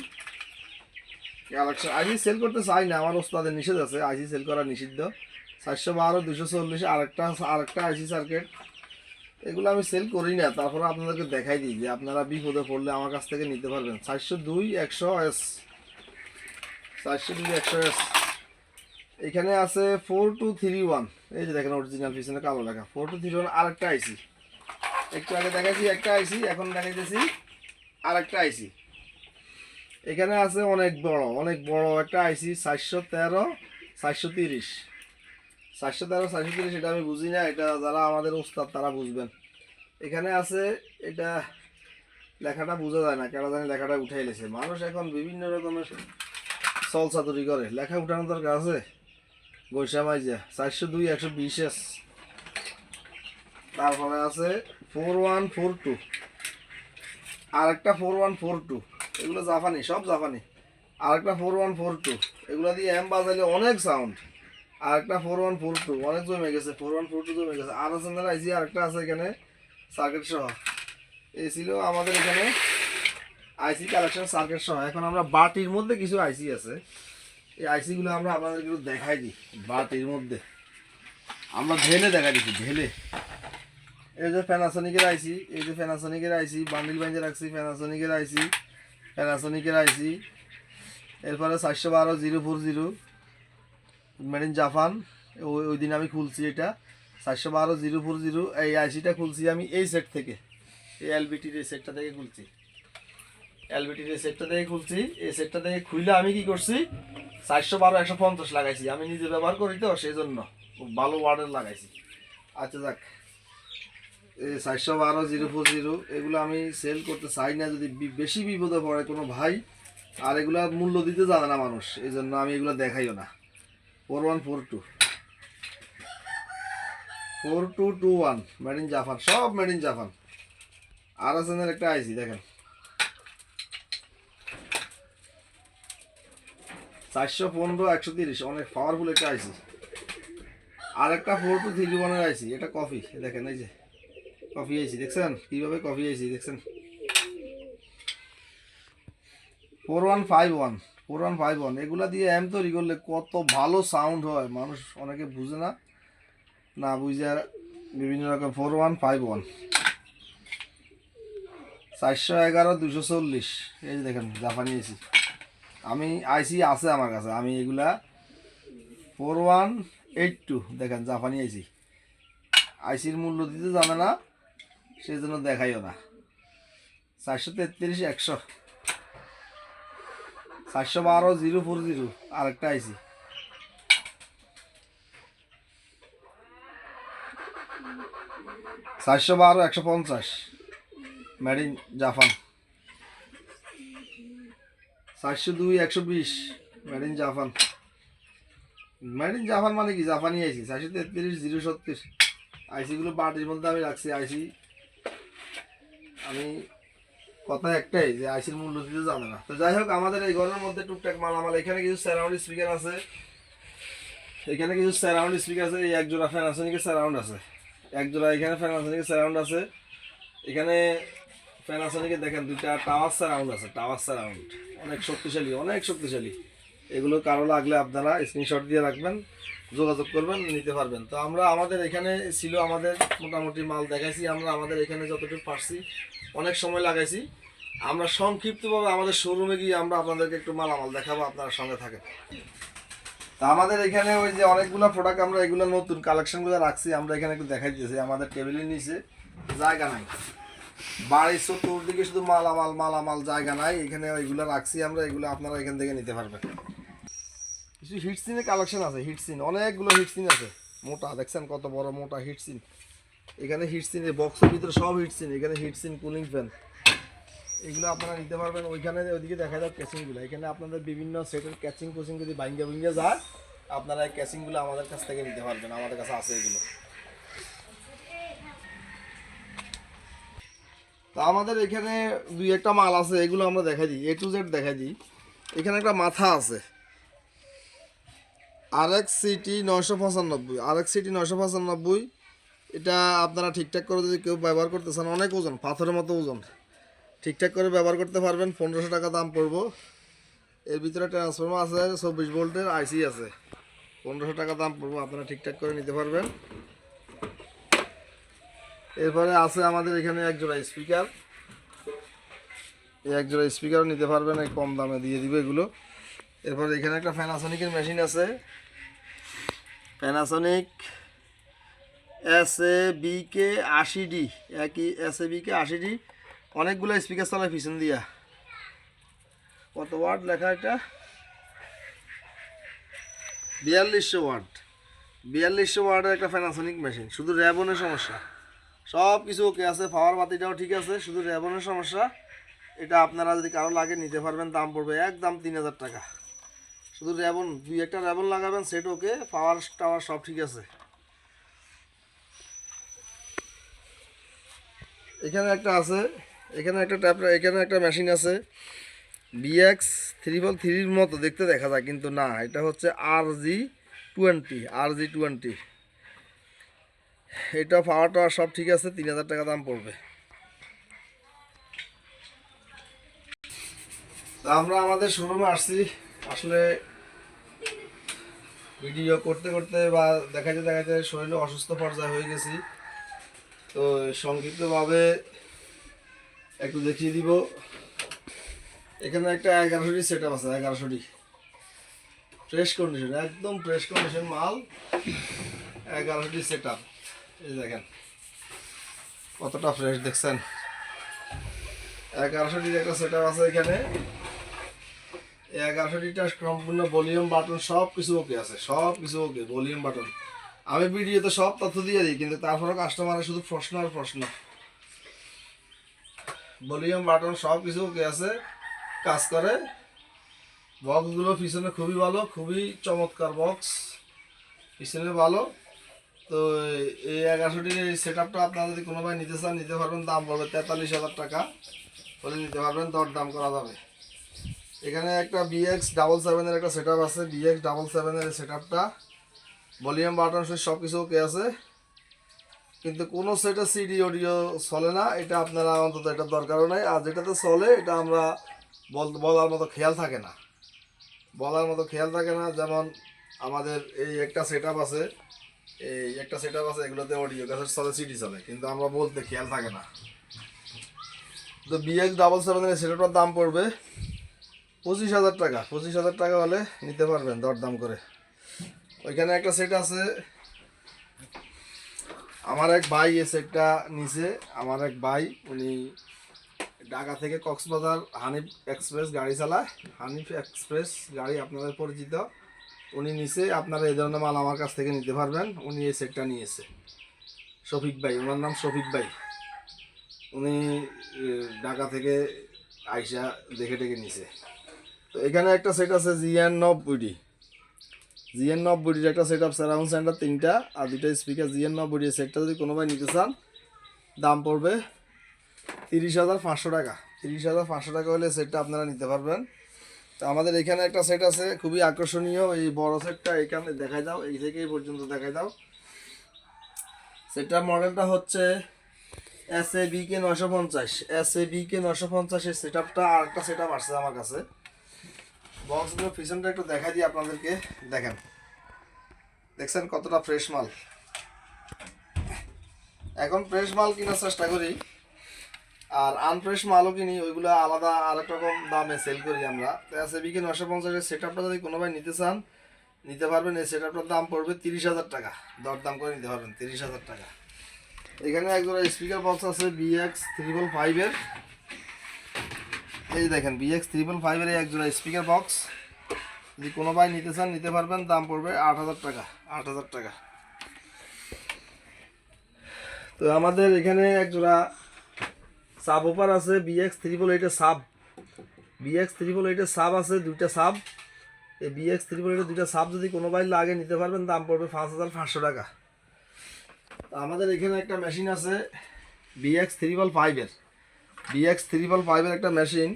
কালেকশন আইসি সেল করতে চাই না, আমার ওস্তাদের নিষেধ আছে, আইসি সেল করা নিষিদ্ধ। 412, 240 আরেকটা আইসি সার্কিট, এগুলো আমি সেল করি না, তারপরে আপনাদেরকে দেখাই দিই যে আপনারা বিপদে পড়লে আমার কাছ থেকে নিতে পারবেন। 402, 100S, 402, 100S। এখানে আছে 4231, এই যে দেখেন অরিজিনাল পিছনে কালো লেখা 4231। আরেকটা আইসি, একটু আগে দেখাইছি একটা আইসি, এখন দেখাইতেছি আরেকটা আইসি। এখানে আছে অনেক বড় একটা আইসি 413, 430, 413, 430। এটা আমি বুঝি না, এটা যারা আমাদের ওস্তাদ তারা বুঝবেন। এখানে আছে, এটা লেখাটা বোঝা যায় না, কেন জানি লেখাটা উঠাই লেছে। মানুষ এখন বিভিন্ন রকমের চলচাতুরি করে, লেখা উঠানোর দরকার আছে? গৈসা মাইজা 402 120 তারপরে আছে 4142 আর একটা 4142 এগুলো জাপানি, সব জাপানি। আর একটা 4142 এগুলো দিয়ে এম বাজাইলে অনেক সাউন্ড। আর একটা 4142 অনেক জমে গেছে, 4142 জমে গেছে। আর আছে না আইসি, আরেকটা আছে এখানে সার্কিট সহ। এই ছিল আমাদের এখানে আইসি কালেকশন সার্কিট সহ। এখন আমরা বাটির মধ্যে কিছু আইসি আছে, এই আইসিগুলো আমরা আপনাদের একটু দেখাই দিই। বাটির মধ্যে আমরা ঢেলে দেখাই দিচ্ছি, ঢেলে। এই যে প্যানাসোনিকের আইসি, এই যে প্যানাসোনিকের আইসি বান্ডিল বাইঞ্জে রাখছি, প্যানাসোনিকের আইসি, প্যানাসোনিকের আইসি। এরপরে 412 040 মেড ইন জাপান। ওই দিন আমি খুলছি এটা 412 040। এই আইসিটা খুলছি আমি এই সেট থেকে, এই এলবিটির এই সেটটা থেকে খুলছি, এলবিটির এই সেটটা থেকে খুলছি। এই সেটটা থেকে খুলে আমি কি করছি, 412 150 লাগাইছি। আমি নিজে ব্যবহার করি তো, সেই জন্য খুব ভালো ওয়ার্ডের লাগাইছি। আচ্ছা যাক, এই 412 040 এগুলো আমি সেল করতে চাই না, যদি বেশি বিপদে পড়ে কোনো ভাই, আর এগুলা মূল্য দিতে জানে না মানুষ, এই জন্য আমি এগুলো দেখাইও না। 4142 4221 মেড ইন জাপান, সব মেড ইন জাপান। আর আছে একটা আইসি দেখেন 415 130, অনেক পাওয়ারফুল একটা আইসি। আর একটা 4231 আইসি, এটা কফি। দেখেন এই যে কফি আইসি, দেখছেন কিভাবে কফি আইসি দেখছেন। 4151 এগুলা দিয়ে এম তৈরি করলে কত ভালো সাউন্ড হয়, মানুষ অনেকে বুঝে না, না বুঝে বিভিন্ন রকম। 4151 411 240, এই যে দেখেন জাপানি আইসি। আমি আইসি আছে আমার কাছে, আমি এগুলা 4182 দেখেন জাপানি আইসি। আইসির মূল্য দিতে জানে না, সেই জন্য দেখাইও না। 433 100 412 040 আরেকটা আইসি। 412 150 made in Japan. 402 120 made in Japan. Made in Japan মানে কি, জাপানি আইসি। 433 070 আইসিগুলো বাটির মধ্যে আমি রাখছি। আইসি আমি কথা একটাই, যে আইসির মূল্য দিতে জানে না। তো যাই হোক, আমাদের এই ঘরের মধ্যে টুকটাক মালামাল। এখানে কিছু সারাউন্ড স্পিকার আছে, এখানে কিছু সারাউন্ড স্পিকার আছে। এই এক জোড়া প্যানাসোনিকের সারাউন্ড আছে, এক জোড়া এখানে প্যানাসোনিকের সারাউন্ড আছে। এখানে প্যানাসোনিকের দেখেন দুইটা টাওয়ার সারাউন্ড আছে, টাওয়ার সারাউন্ড অনেক শক্তিশালী, অনেক শক্তিশালী। এগুলো কারো লাগলে আপনারা স্ক্রিনশট দিয়ে রাখবেন, যোগাযোগ করবেন, নিতে পারবেন। তো আমরা আমাদের এখানে ছিল, আমাদের মোটামুটি মাল দেখাইছি। আমরা আমাদের এখানে যতটুকু পারছি, অনেক সময় লাগাইছি। আমরা সংক্ষিপ্তভাবে আমাদের শোরুমে গিয়ে আমরা আপনাদেরকে একটু মালামাল দেখাবো, আপনারা সঙ্গে থাকেন। তা আমাদের এখানে ওই যে অনেকগুলো প্রোডাক্ট, আমরা এগুলো নতুন কালেকশনগুলো রাখছি, আমরা এখানে একটু দেখাই দিয়েছি। আমাদের টেবিলের নিচে জায়গা নাই, বাড়ির চতুর্দিকে শুধু মালামাল মালামাল, জায়গা নাই। এখানে ওইগুলো রাখছি আমরা, এগুলো আপনারা এখান থেকে নিতে পারবেন। কিছু হিটসিনের কালেকশন আছে, হিটসিন অনেকগুলো হিটসিন আছে, মোটা দেখছেন কত বড় মোটা হিটসিন। এখানে হিটসিনের বক্সের ভিতরে সব হিটসিন, এখানে হিটসিন কুলিং ফ্যান, এগুলো আপনারা নিতে পারবেন। ওইখানে ওইদিকে দেখা যায় ক্যাচিংগুলো, এখানে আপনাদের বিভিন্ন সেটের ক্যাচিং কোচিং যদি ভাঙ্গা যায়, আপনারা এই ক্যাচিংগুলো আমাদের কাছ থেকে নিতে পারবেন, আমাদের কাছে আছে এগুলো। তো আমাদের এখানে দুই একটা মাল আছে, এগুলো আমরা দেখাই দিই, A to Z দেখাই দিই। এখানে একটা মাথা আছে RX CT 995, RX CT 995। এটা আপনারা ঠিকঠাক করে যদি কেউ ব্যবহার করতে চান, অনেক ওজন, পাথরের মতো ওজন, ঠিকঠাক করে ব্যবহার করতে পারবেন। 1500 টাকা দাম পড়বো। এর ভিতরে ট্রান্সফর্মার আছে, 24 ভোল্টের আইসি আছে, 1500 টাকা দাম পড়বো, আপনারা ঠিকঠাক করে নিতে পারবেন। এরপরে আছে আমাদের এখানে এক জোড়া স্পিকার, এই এক জোড়া স্পিকারও নিতে পারবেন, এই কম দামে দিয়ে দিবে এগুলো। এরপরে এখানে একটা প্যানাসোনিকের মেশিন আছে, প্যানাসোনিক SABK 80D, একই SABK 80D। অনেকগুলো স্পিকার চালায় পিছন দিয়া। কত ওয়াট লেখা এটা, 4200 ওয়াট। 4200 ওয়াটের একটা প্যানাসোনিক মেশিন। শুধু র্যাবনের সমস্যা, সব কিছু ওকে আছে, পাওয়ার বাতিটাও ঠিক আছে, শুধু র্যাবনের সমস্যা। এটা আপনারা যদি কারো লাগে নিতে পারবেন, দাম পড়বে একদম 3000 টাকা। শুধু র্যাবন, দুই একটা র্যাবন লাগাবেন, সেট ওকে, পাওয়ার টাওয়ার সব ঠিক আছে। এখানে একটা আছে, এখানে একটা ট্যাপ, এখানে একটা মেশিন আছে BX333-র মতো দেখতে দেখা যায়, কিন্তু না, এটা হচ্ছে RG20। এটা পাওয়ার টাওয়ার সব ঠিক আছে, 3000 টাকা দাম পড়বে। তা আমরা আমাদের শোরুমে আসছি, আসলে ভিডিও করতে করতে বা দেখাতে দেখাতে শরীরে অসুস্থ পর্যায়ে হয়ে গেছি। তো সংক্ষিপ্তভাবে একটু দেখিয়ে দিব। এখানে একটা 1100 সেট আপ আছে, 1100 ফ্রেশ কন্ডিশন, একদম ফ্রেশ কন্ডিশন মাল, 1100 সেট আপ। এই দেখেন কতটা ফ্রেশ, দেখছেন? 1100 একটা সেট আপ আছে এখানে। 1100টা সম্পূর্ণ ভলিউম বাটন সব কিছু ওকে আছে, সব কিছু ওকে। ভলিউম বাটন আমি ভিডিওতে সব তথ্য দিয়ে দিই, কিন্তু তারপরে কাস্টমারের শুধু প্রশ্ন আর প্রশ্ন। ভলিউম বাটন সব কিছু ওকে আছে, কাজ করে। বক্সগুলো পিছনে খুবই ভালো, খুবই চমৎকার বক্স, পিছনে ভালো। তো এই 1100টির এই সেট আপটা আপনারা যদি কোনো ভাই নিতে চান নিতে পারবেন, দাম পড়বে 43,000 টাকা বলে নিতে পারবেন, দরদাম করা যাবে। এখানে একটা BX77-এর একটা সেট আপ আছে, BX77-এর সেট আপটা ভলিউম বাটন সব কিছু ওকে আছে, কিন্তু কোনো সেটে সিডি অডিও চলে না। এটা আপনারা অন্তত এটা দরকারও নাই। আর যেটাতে চলে এটা আমরা বলার মতো খেয়াল থাকে না, বলার মতো খেয়াল থাকে না। যেমন আমাদের এই একটা সেট আপ আছে, এই একটা সেট আপ আছে, এগুলোতে অডিও ক্যাসেট চলে, সিডি চলে, কিন্তু আমরা বলতে খেয়াল থাকে না। তো BX77-এর সেট আপটার দাম পড়বে 25,000 টাকা। 25,000 টাকা হলে নিতে পারবেন দরদাম করে। ওইখানে একটা সেট আছে, আমার এক ভাই এই সেটটা নিছে। আমার এক ভাই, উনি ঢাকা থেকে কক্সবাজার হানিফ এক্সপ্রেস গাড়ি চালায়, হানিফ এক্সপ্রেস গাড়ি আপনাদের পরিচিত। উনি নিছে, আপনারা এই ধরনের মাল আমার কাছ থেকে নিতে পারবেন। উনি এই সেটটা নিয়েছে, শফিক ভাই, ওনার নাম শফিক ভাই। উনি ঢাকা থেকে আইসা দেখে টেকে নিছে। তো এখানে একটা সেট আছে GN90 একটা সেট আপ, সারাউন্ড সেন্টার 3টা আর 2টা স্পিকার। GN90 সেটটা যদি কোনো ভাই নিতে চান দাম পড়বে 30,500 টাকা। 30,500 টাকা হলে সেটটা আপনারা নিতে পারবেন। তো আমাদের এখানে একটা সেট আছে খুবই আকর্ষণীয়, এই বড় সেটটা এখানে দেখাই দাও, এই থেকে এই পর্যন্ত দেখাই দাও। সেটটার মডেলটা হচ্ছে SABK950। SABK950 এর সেট আপটা আর একটা সেট আপ আসছে আমার কাছে। বক্সগুলো পিছনটা একটু দেখাই দিই আপনাদেরকে, দেখেন, দেখছেন কতটা ফ্রেশ মাল। এখন ফ্রেশ মাল কেনার চেষ্টা করি, আর আনফ্রেশ মালও কিনি, ওইগুলো আলাদা আরেক রকম দামে সেল করি আমরা। তো SABK950 সেট আপটা যদি কোনো ভাই নিতে চান নিতে পারবেন। এই সেট আপটার দাম পড়বে 30,000 টাকা, দরদাম করে নিতে পারবেন 30,000 টাকা। এখানে একজোড়া স্পিকার বক্স আছে BX355-এর, এই দেখেন BX355-এর এই একজোড়া স্পিকার বক্স যদি কোনো ভাই নিতে চান নিতে পারবেন, দাম পড়বে 8,000 টাকা, 8,000 টাকা। তো আমাদের এখানে একজোড়া সাব ওপার আছে BX388-এর সাব, BX388-এর সাব আছে, দুইটা সাব। এই BX388-এর দুইটা সাব যদি কোনো ভাই লাগে নিতে পারবেন, দাম পড়বে 5,500 টাকা। আমাদের এখানে একটা মেশিন আছে BX355-এর একটা মেশিন।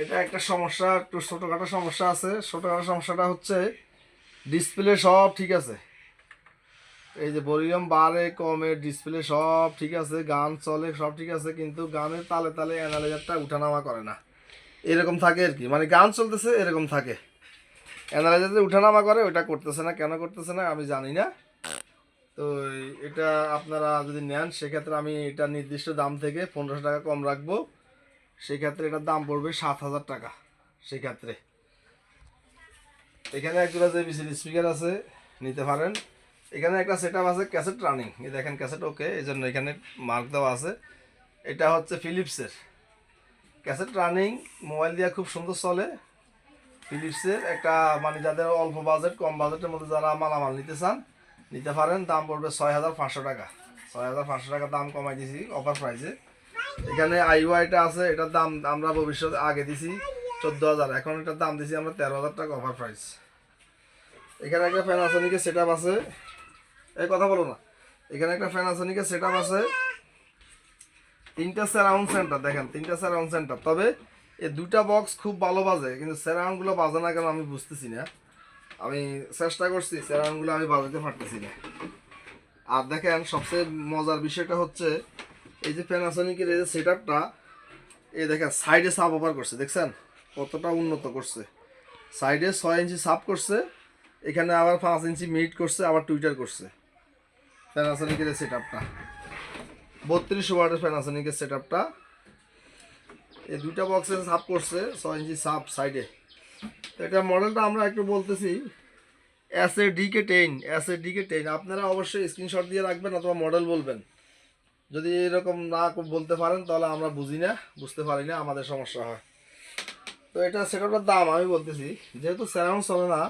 এটা একটা সমস্যা, একটু ছোটোখাটো সমস্যা আছে। ছোটোখাটো সমস্যাটা হচ্ছে ডিসপ্লে সব ঠিক আছে, এই যে ভলিউম বাড়ে কমে, ডিসপ্লে সব ঠিক আছে, গান চলে সব ঠিক আছে, কিন্তু গানের তালে তালে অ্যানালাইজারটা উঠানামা করে না, এরকম থাকে আর কি। মানে গান চলতেছে এরকম থাকে, অ্যানালাইজারে উঠানামা করে, ওইটা করতেছে না। কেন করতেছে না আমি জানি না। তো এটা আপনারা যদি নেন সেক্ষেত্রে আমি এটা নির্দিষ্ট দাম থেকে 1500 টাকা কম রাখবো। সেক্ষেত্রে এটার দাম পড়বে 7,000 টাকা। সেক্ষেত্রে এখানে একজোড়া JBC-র স্পিকার আছে, নিতে পারেন। এখানে একটা সেট আপ আছে ক্যাসেট রানিং, এই দেখেন ক্যাসেট ওকে, এই জন্য এখানে মার্ক দেওয়া আছে। এটা হচ্ছে ফিলিপসের ক্যাসেট রানিং, মোবাইল দিয়ে খুব সুন্দর চলে। ফিলিপসের একটা, মানে যাদের অল্প বাজেট, কম বাজেটের মধ্যে যারা মালামাল নিতে চান নিতে পারেন, দাম পড়বে 6,500 টাকা। 6,500 টাকা দাম কমাই দিয়েছি অফার প্রাইসে। এখানে IY-টা আছে, এটার দাম আমরা ভবিষ্যতে আগে দিছি 14,000, এখন এটার দাম দিয়েছি আমরা 13,000 টাকা অফার প্রাইস। এখানে একটা প্যানাসোনিকের সেট আপ আছে, এই কথা বলো না, এখানে একটা প্যানাসোনিকের সেট আপ আছে, 3টা সারাউন্ড সেন্টার, দেখেন 3টা সারাউন্ড সেন্টার। তবে এই 2টা বক্স খুব ভালো বাজে, কিন্তু সারাউন্ডগুলো বাজে না কেন আমি বুঝতেছি না। আমি চেষ্টা করছি, সারাউন্ডগুলো আমি বাজাতে পারতেছি না। আর দেখেন সবচেয়ে মজার বিষয়টা হচ্ছে এই যে প্যানাসোনিকের এই যে সেট আপটা, এই দেখেন সাইডে সাব ওভার করছে, দেখছেন কতটা উন্নত করছে। সাইডে 6 ইঞ্চি সাব করছে, এখানে আবার 5 ইঞ্চি মিড করছে, আবার টুইটার করছে। প্যানাসোনিকের সেট আপটা 32 ওয়াটের প্যানাসোনিকের সেট আপটা, এই 2টা বক্সে সাব করছে, 6 ইঞ্চি সাব সাইডে। তো এটা মডেলটা আমরা একটু বলতেছি SA-DK10। আপনারা অবশ্যই স্ক্রিনশট দিয়ে রাখবেন অথবা মডেল বলবেন। যদি এরকম না বলতে পারেন তাহলে আমরা বুঝতে পারি না, আমাদের সমস্যা হয়। তো এটা সেটআপটার দাম আমি বলতেছি, যেহেতু সারাউন্ড চলে না,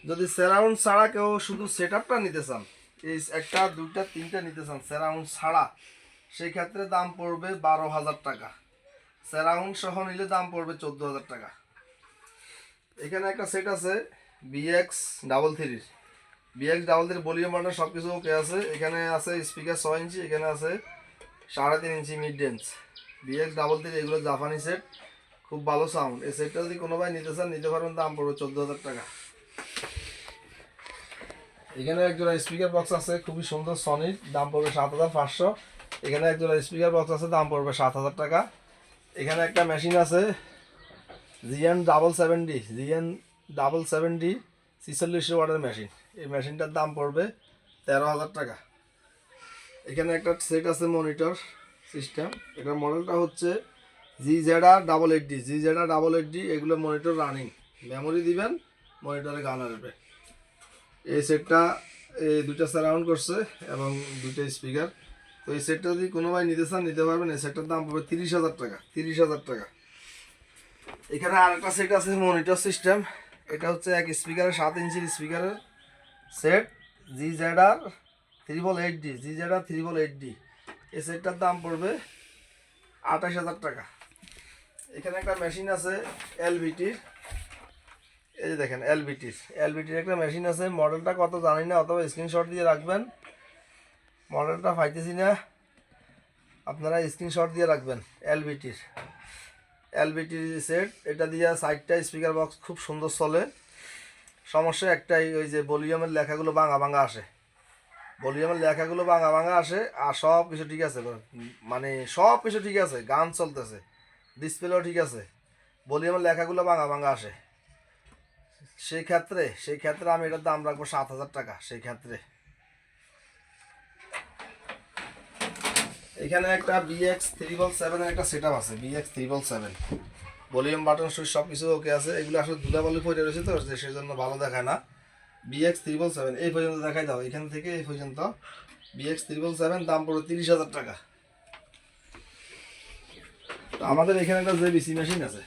যদি সারাউন্ড ছাড়া কেউ শুধু সেটআপটা নিতে চান, এই 1টা 2টা 3টা নিতে চান সারাউন্ড ছাড়া, সেই ক্ষেত্রে দাম পড়বে 12,000 টাকা। সারাউন্ড সহ নিলে দাম পড়বে 14,000 টাকা। এখানে একটা সেট আছে BX33 ভলিউম বাটন সব কিছু ওকে আছে। এখানে আছে স্পিকার 6 ইঞ্চি, এখানে আছে 3.5 ইঞ্চি মিড রেঞ্জ। BX33 এগুলো জাপানি সেট, খুব ভালো সাউন্ড। এই সেটটা যদি কোনো ভাই নিতে চান নিতে পারবেন, দাম পড়বে 14,000 টাকা। এখানে একজোড়া স্পিকার বক্স আছে খুবই সুন্দর সনির, দাম পড়বে 7,500। এখানে একজোড়া স্পিকার বক্স আছে, দাম পড়বে 7,000 টাকা। এখানে একটা মেশিন আছে GN770 46 ওয়াটের মেশিন, এই মেশিনটার দাম পড়বে 13,000 টাকা। এখানে একটা সেট আছে মনিটর সিস্টেম, এটার মডেলটা হচ্ছে GZ880 এগুলো মনিটর রানিং, মেমোরি দিবেন মনিটরে গান আসবে। এই সেটটা এই 2টা সারাউন্ড করছে এবং 2টা স্পিকার। তো এই সেটটা যদি কোনো ভাই নিতে চান নিতে পারবেন। এই সেটটার দাম পড়বে 30,000 টাকা। এখানে আরেকটা সেট আছে মনিটর সিস্টেম, এটা হচ্ছে এক স্পিকারের 7 ইঞ্চির স্পিকারের সেট GZ880 এই সেটটার দাম পড়বে 28,000 টাকা। এখানে একটা মেশিন আছে LBTর, এই যে দেখেন LBTর একটা মেশিন আছে, মডেলটা কত জানি না, অথবা স্ক্রিনশট দিয়ে রাখবেন। মডেলটা পাইতেছি না, আপনারা স্ক্রিনশট দিয়ে রাখবেন। LBTর সেট, এটা দিয়ে 4টা স্পিকার বক্স খুব সুন্দর চলে। সমস্যা একটাই, ওই যে ভলিউমের লেখাগুলো ভাঙা আসে, আর সব কিছু ঠিক আছে, মানে সব কিছু ঠিক আছে, গান চলতেছে, ডিসপ্লেও ঠিক আছে, ভলিউমের লেখাগুলো ভাঙা আসে। সেই ক্ষেত্রে আমি এটার দাম রাখবো 7,000 টাকা। সেই ক্ষেত্রে এখানে একটা BX777 একটা সেট আপ আছে, BX777 ভলিউম বাটন সুইচ সব কিছু ওকে আছে। এগুলো আসলে ধুলাবালি পড়ে রয়েছে তো, সেই জন্য ভালো দেখায় না। BX777 এই পর্যন্ত দেখাই দাও, এখান থেকে এই পর্যন্ত BX777 দাম পড়বে 30,000 টাকা। তো আমাদের এখানে একটা JBC মেশিন আছে,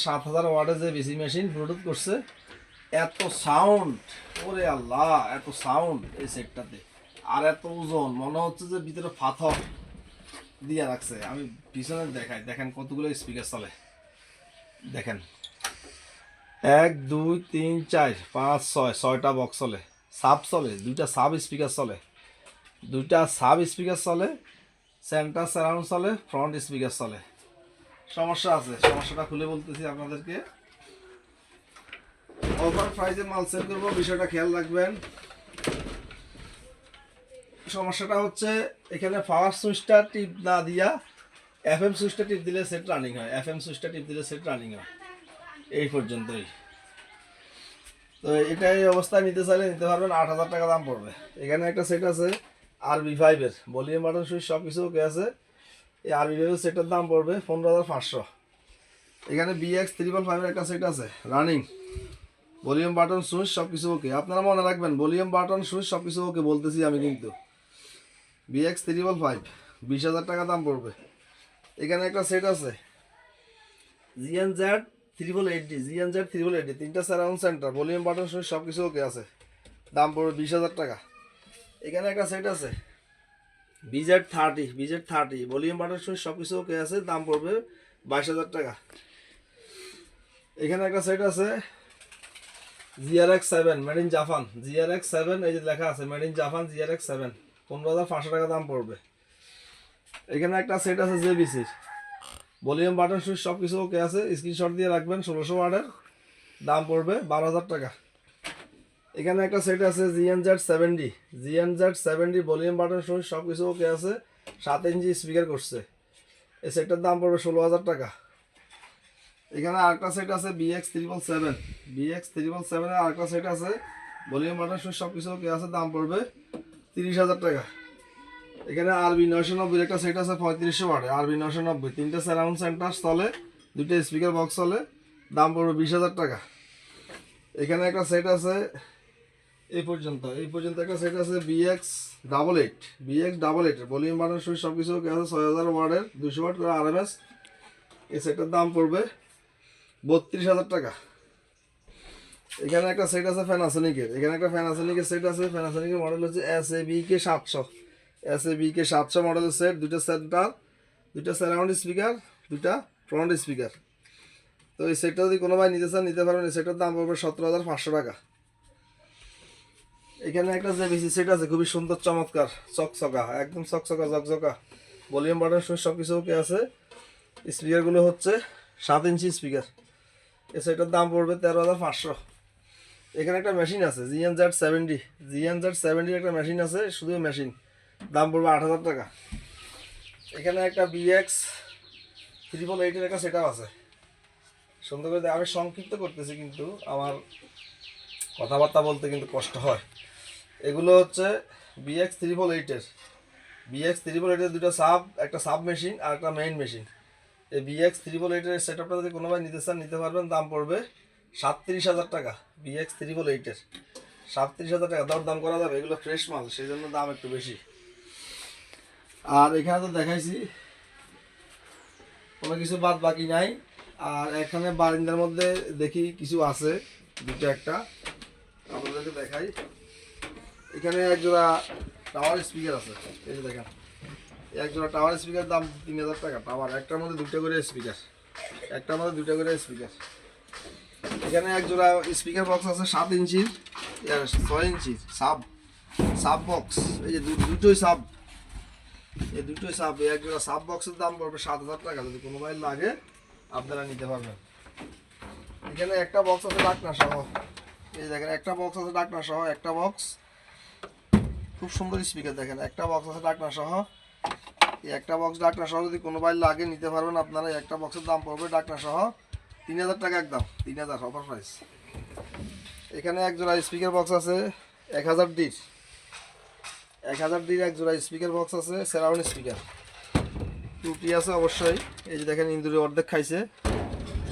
7,000 ওয়াটের JBC মেশিন, ব্লুটুথ করছে, এত সাউন্ড, ওরে আল্লাহ এত সাউন্ড এই সেটটাতে, আর এত ওজন, মনে হচ্ছে যে ভিতরে পাথর দিয়ে রাখছে। আমি পিছনে দেখাই, দেখেন কতগুলো স্পিকার চলে, দেখেন 1 2 3 4 5 6 6টা বক্স চলে, সাব চলে, 2টা সাব স্পিকার চলে, সেন্টার সারাউন্ড চলে, ফ্রন্ট স্পিকার চলে। সমস্যা আছে, সমস্যাটা খুলে বলতেছি আপনাদেরকে। অফার প্রাইসে মাল সেল করবো, বিষয়টা খেয়াল রাখবেন। সমস্যাটা হচ্ছে এখানে পাওয়ার সুইচটা টিপ না দিয়া FM সুইচটা টিপ দিলে সেট রানিং হয়, এই পর্যন্তই। তো এটাই অবস্থায় নিতে চাইলে নিতে পারবেন, 8,000 টাকা দাম পড়বে। এখানে একটা সেট আছে RB5 ভলিউম বাটন সুইচ সব কিছু ওকে আছে, এই RB5 সেটের দাম পড়বে 15,500। এখানে BX355 একটা সেট আছে রানিং, ভলিউম বাটন সুইচ সব কিছু ওকে। আপনারা মনে রাখবেন ভলিউম বাটন সুইচ সব কিছু ওকে বলতেছি আমি, কিন্তু BX355 20,000 টাকা দাম পড়বে। এখানে একটা সেট আছে GNZ380 3টা surround centre, volume button switch সব কিছু ওকে আছে, দাম পড়বে 20,000 টাকা। এখানে একটা সেট আছে BZ30 ভলিউম বাটন সুইচ সব কিছু ওকে আছে, দাম পড়বে 22,000 টাকা। এখানে একটা সেট আছে GRX7 made in Japan, GRX7 এই যে লেখা আছে মেড ইন জাপান GRX7, 15,500 টাকা দাম পড়বে। এখানে একটা সেট আছে JBC, ভলিউম বাটন সুইচ সব কিছু ওকে আছে, স্ক্রিনশট দিয়ে রাখবেন। 1600 ওয়াটের, দাম পড়বে 12,000 টাকা। এখানে একটা সেট আছে GNZ70 ভলিউম বাটন সুইচ সব কিছু ওকে আছে, 7 ইঞ্চি স্পিকার করছে। এই সেটটার দাম পড়বে 16,000 টাকা। এখানে আরেকটা সেট আছে BX777 এর আরেকটা সেট আছে, ভলিউম বাটন সুইচ সব কিছু ওকে আছে, দাম পড়বে 30,000 টাকা। এখানে RB990 একটা সেট আছে 3500 ওয়াট, RB990 তিনটা সারাউন্ড সেন্টার চলে, দুটো স্পিকার বক্স চলে, দাম পড়বে 20,000 টাকা। এখানে একটা সেট আছে এই পর্যন্ত একটা সেট আছে BX88 ভলিউম বাটন সুইচ সব কিছু ওকে আছে, 6000 ওয়াটের 200 ওয়াট করে RMS। এই সেটটার দাম পড়বে 32,000 টাকা। এখানে একটা সেট আছে প্যানাসোনিকের, সেট আছে, প্যানাসোনিকের মডেল হচ্ছে SABK700 মডেলের সেট, দুইটা সেন্টার, দুইটা সারাউন্ড স্পিকার, দুইটা ফ্রন্ট স্পিকার। তো এই সেটটা যদি কোনো ভাই নিতে চান নিতে পারবেন। এই সেটটার দাম পড়বে 17,500 টাকা। এখানে একটা JBC সেট আছে খুবই সুন্দর চমৎকার, চকচকা, একদম চকচকা ঝকঝকা, ভলিউম বাটন সুইচ সব কিছু ওকে আছে, স্পিকারগুলো হচ্ছে 7 ইঞ্চি স্পিকার। এই সেটটার দাম পড়বে 13,500। এখানে একটা মেশিন আছে GNZ70 একটা মেশিন আছে, শুধু মেশিন, দাম পড়বে 8,000 টাকা। এখানে একটা BX888 একটা সেট আছে, সুন্দর করে আমি সংক্ষিপ্ত করতেছি কিন্তু আমার কথাবার্তা বলতে কিন্তু কষ্ট হয়। এগুলো হচ্ছে BX888 দুটো সাব, একটা সাব মেশিন আর একটা মেইন মেশিন। এই BX888 এর সেটআপটা যদি কোনো ভাই নিতে চান নিতে পারবেন, দাম পড়বে 37,000 টাকা। BX888 এর 37,000 টাকা, দাম করা যাবে, এগুলো ফ্রেশ মাল, সেই জন্য দাম একটু বেশি। আর এখানে তো দেখাইছি, কোনো কিছু বাদ বাকি নাই। আর এখানে বারিন্দার মধ্যে দেখি কিছু আছে, দুটো একটা আপনাদেরকে দেখাই। এখানে একজোড়া টাওয়ার স্পিকার আছে, এই যে দেখেন, একজোড়া টাওয়ার স্পিকার, দাম 3,000 টাকা। টাওয়ার একটার মধ্যে দুটো করে স্পিকার, এখানে একজোড়া স্পিকার বক্স আছে 7 ইঞ্চির 6 ইঞ্চির সাব বক্স, এই যে দুটোই সাব, এই একজোড়া সাব বক্সের দাম পড়বে 7,000 টাকা। যদি কোনো ভাই লাগে আপনারা নিতে পারবেন। এখানে একটা বক্স আছে ডাকনা সহ, এই দেখেন একটা বক্স আছে ডাকনা সহ, একটা বক্স খুব সুন্দর স্পিকার, দেখেন একটা বক্স আছে ডাকনা সহ। এই একটা বক্স ডাকনা সহ যদি কোনো ভাই লাগে নিতে পারবেন আপনারা। একটা বক্সের দাম পড়বে ডাকনা সহ 3,000 টাকা, একদম 3,000 অফার প্রাইস। এখানে এক জোড়া স্পিকার বক্স আছে 1000 ডির এক জোড়া স্পিকার বক্স আছে, সারাউন্ড স্পিকার, টুটি আছে অবশ্যই। এই যে দেখেন ইন্দুরে অর্ধেক খাইছে,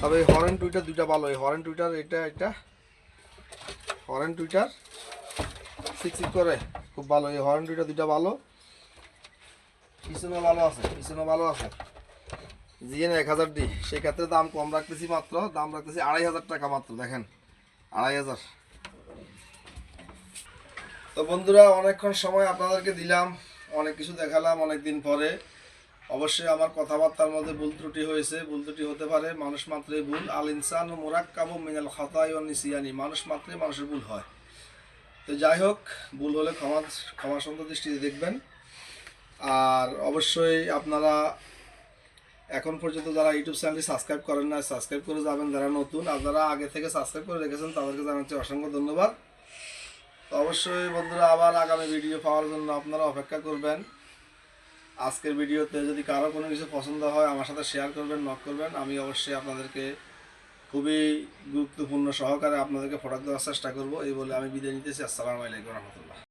তবে হরেন টুইটার দুইটা ভালো, এই হরেন টুইটার এটা হরেন টুইটার সিক করে খুব ভালো, এই হরেন টুইটার দুইটা ভালো, পিছনে ভালো আছে। জিএন 1000D, সেক্ষেত্রে দাম কম রাখতেছি, মাত্র দাম রাখতেছি 2,500 টাকা মাত্র, দেখেন 2,500। তো বন্ধুরা, অনেকক্ষণ সময় আপনাদেরকে দিলাম, অনেক কিছু দেখালাম অনেক দিন পরে। অবশ্যই আমার কথাবার্তার মধ্যে ভুল ত্রুটি হয়েছে, ভুল ত্রুটি হতে পারে, মানুষ মাত্রই ভুল। আল ইনসানু মুরাক্কাবুম মিনাল খাতাই ওয়ান নিসিয়ানি, মানুষ মাত্রই মানুষের ভুল হয়। তো যাই হোক, ভুল হলে ক্ষমা সুন্দর দৃষ্টিতে দেখবেন। আর অবশ্যই আপনারা এখন পর্যন্ত যারা ইউটিউব চ্যানেলটি সাবস্ক্রাইব করেন না, সাবস্ক্রাইব করে যাবেন। যারা নতুন আর যারা আগে থেকে সাবস্ক্রাইব করে রেখেছেন তাদেরকে জানাচ্ছি অসংখ্য ধন্যবাদ। তো অবশ্যই বন্ধুরা, আবার আগামী ভিডিও পাওয়ার জন্য আপনারা অপেক্ষা করবেন। আজকের ভিডিওতে যদি কারো কোনো কিছু পছন্দ হয় আমার সাথে শেয়ার করবেন, নক করবেন। আমি অবশ্যই আপনাদেরকে খুবই গুরুত্বপূর্ণ সহকারে আপনাদেরকে প্রোডাক্ট দেওয়ার চেষ্টা করব। এই বলে আমি বিদায় নিতেছি। আসসালামু আলাইকুম রহমতুল্লাহ।